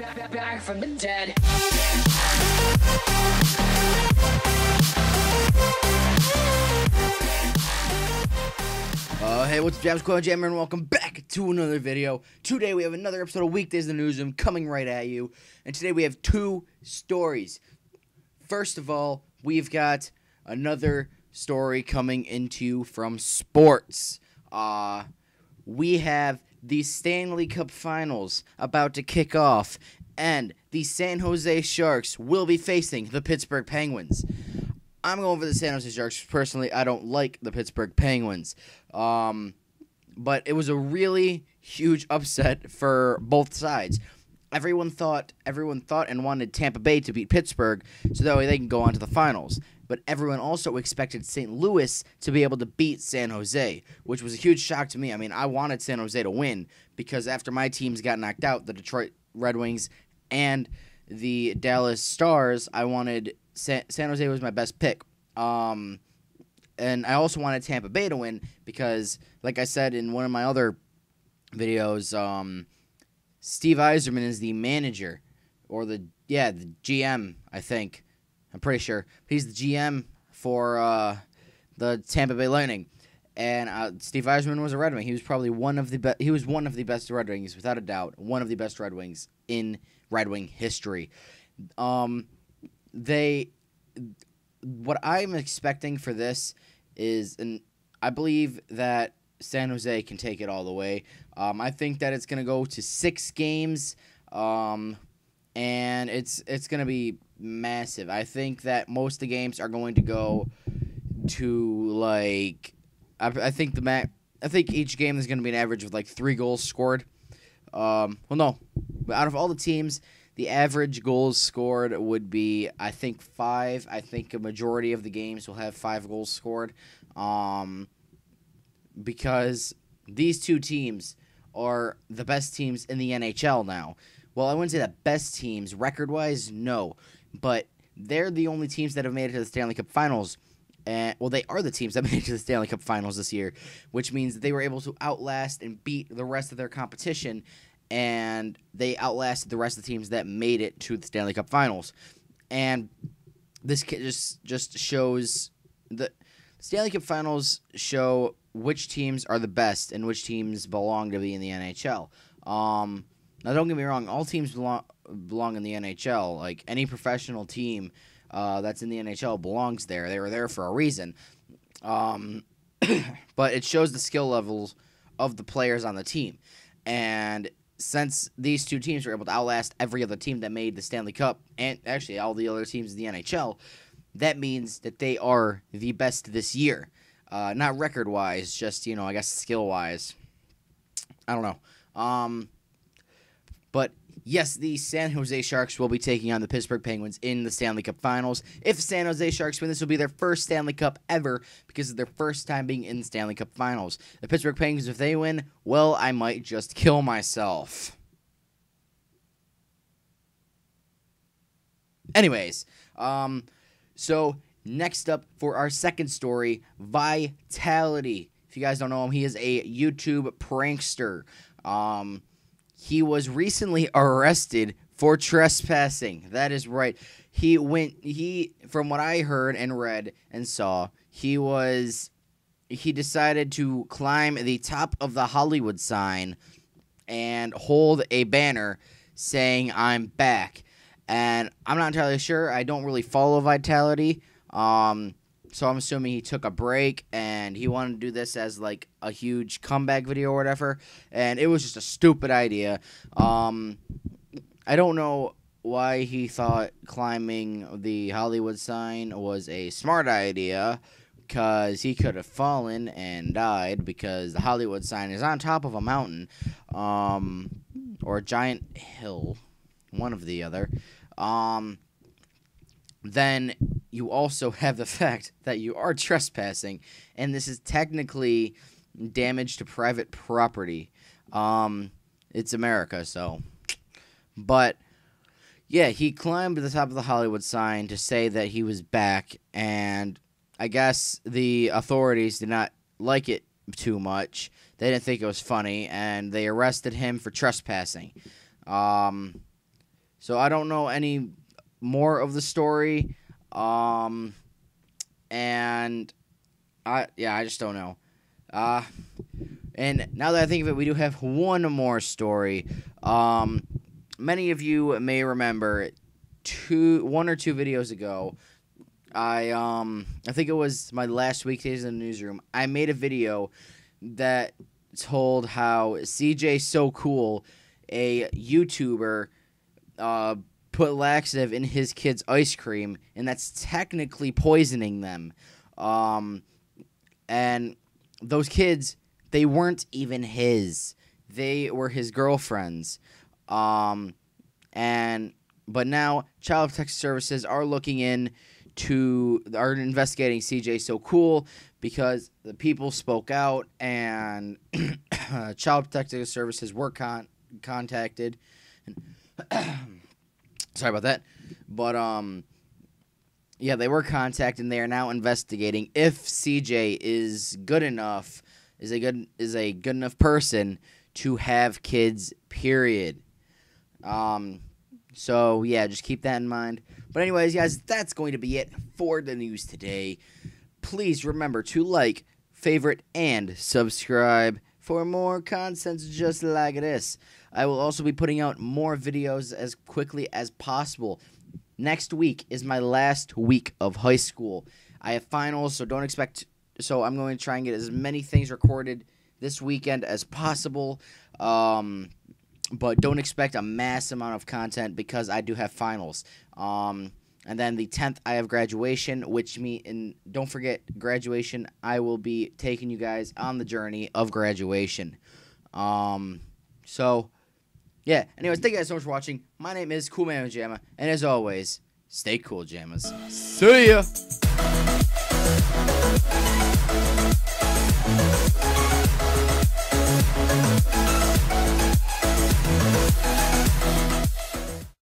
Back from the dead. Hey, what's up, Jams? Coil Jammer, and welcome back to another video. Today we have another episode of Weekdays in the Newsroom coming right at you, and today we have two stories. First of all, we've got another story coming into from sports. We have the Stanley Cup Finals about to kick off, and the San Jose Sharks will be facing the Pittsburgh Penguins. I'm going for the San Jose Sharks. Personally, I don't like the Pittsburgh Penguins. But it was a really huge upset for both sides. Everyone thought and wanted Tampa Bay to beat Pittsburgh so that way they can go on to the finals. But everyone also expected St. Louis to be able to beat San Jose, which was a huge shock to me. I mean, I wanted San Jose to win because after my teams got knocked out, the Detroit Red Wings and the Dallas Stars, I wanted San Jose was my best pick. And I also wanted Tampa Bay to win because, like I said in one of my other videos, Steve Yzerman is the manager, or the GM, I think. I'm pretty sure. He's the GM for the Tampa Bay Lightning. And Steve Yzerman was a Red Wing. He was probably one of the best Red Wings, without a doubt. One of the best Red Wings in Red Wing history. What I'm expecting for this is, and I believe that San Jose can take it all the way. I think that it's going to go to 6 games, and it's going to be massive. I think that most of the games are going to go to like I think each game is going to be an average of like 3 goals scored. Well, no, but out of all the teams, the average goals scored would be, I think, 5. I think a majority of the games will have 5 goals scored. Because these two teams are the best teams in the NHL now. Well, I wouldn't say the best teams record-wise, no. But they're the only teams that have made it to the Stanley Cup Finals. Well, they are the teams that made it to the Stanley Cup Finals this year, which means that they were able to outlast and beat the rest of their competition, and they outlasted the rest of the teams that made it to the Stanley Cup Finals. And this just shows the Stanley Cup Finals show which teams are the best and which teams belong to be in the NHL. Now, don't get me wrong, all teams belong in the NHL. Like, any professional team that's in the NHL belongs there. They were there for a reason. But it shows the skill levels of the players on the team. And since these two teams were able to outlast every other team that made the Stanley Cup, and actually all the other teams in the NHL, that means that they are the best this year. Not record-wise, just, I guess skill-wise. I don't know. But yes, the San Jose Sharks will be taking on the Pittsburgh Penguins in the Stanley Cup Finals. If the San Jose Sharks win, this will be their first Stanley Cup ever because of their first time being in the Stanley Cup Finals. The Pittsburgh Penguins, if they win, well, I might just kill myself. Anyways, so next up for our second story, Vitality. If you guys don't know him, he is a YouTube prankster. He was recently arrested for trespassing. That is right. From what I heard and read and saw, he decided to climb the top of the Hollywood sign and hold a banner saying, "I'm back." And I'm not entirely sure. I don't really follow Vitality. So I'm assuming he took a break and he wanted to do this as like a huge comeback video or whatever. And it was just a stupid idea. I don't know why he thought climbing the Hollywood sign was a smart idea, because he could have fallen and died, because the Hollywood sign is on top of a mountain, or a giant hill, one of the other. Then you also have the fact that you are trespassing, and this is technically damage to private property. It's America, so. But, yeah, he climbed to the top of the Hollywood sign to say that he was back, and I guess the authorities did not like it too much. They didn't think it was funny, and they arrested him for trespassing. So I don't know any more of the story. And I just don't know. And now that I think of it, we do have one more story. Many of you may remember 1 or 2 videos ago, I think it was my last Weekdays in the Newsroom. I made a video that told how CJ So Cool, a YouTuber, put laxative in his kids' ice cream, and that's technically poisoning them. And those kids, they weren't even his. They were his girlfriend's. But now Child Protective Services are are investigating CJ So Cool because the people spoke out, and Child Protective Services were contacted. Sorry about that. But yeah, they were contacted, and they are now investigating if CJ is good enough, is a good enough person to have kids, period. So yeah, just keep that in mind. But anyways, guys, that's going to be it for the news today. Please remember to like, favorite, and subscribe for more content just like this. I will also be putting out more videos as quickly as possible. Next week is my last week of high school. I have finals, so I'm going to try and get as many things recorded this weekend as possible. But don't expect a mass amount of content because I do have finals. And then the 10th, I have graduation, and don't forget, graduation, I will be taking you guys on the journey of graduation. So, yeah. Anyways, thank you guys so much for watching. My name is Cool Man with Jamma, and as always, stay cool, Jammas. See ya!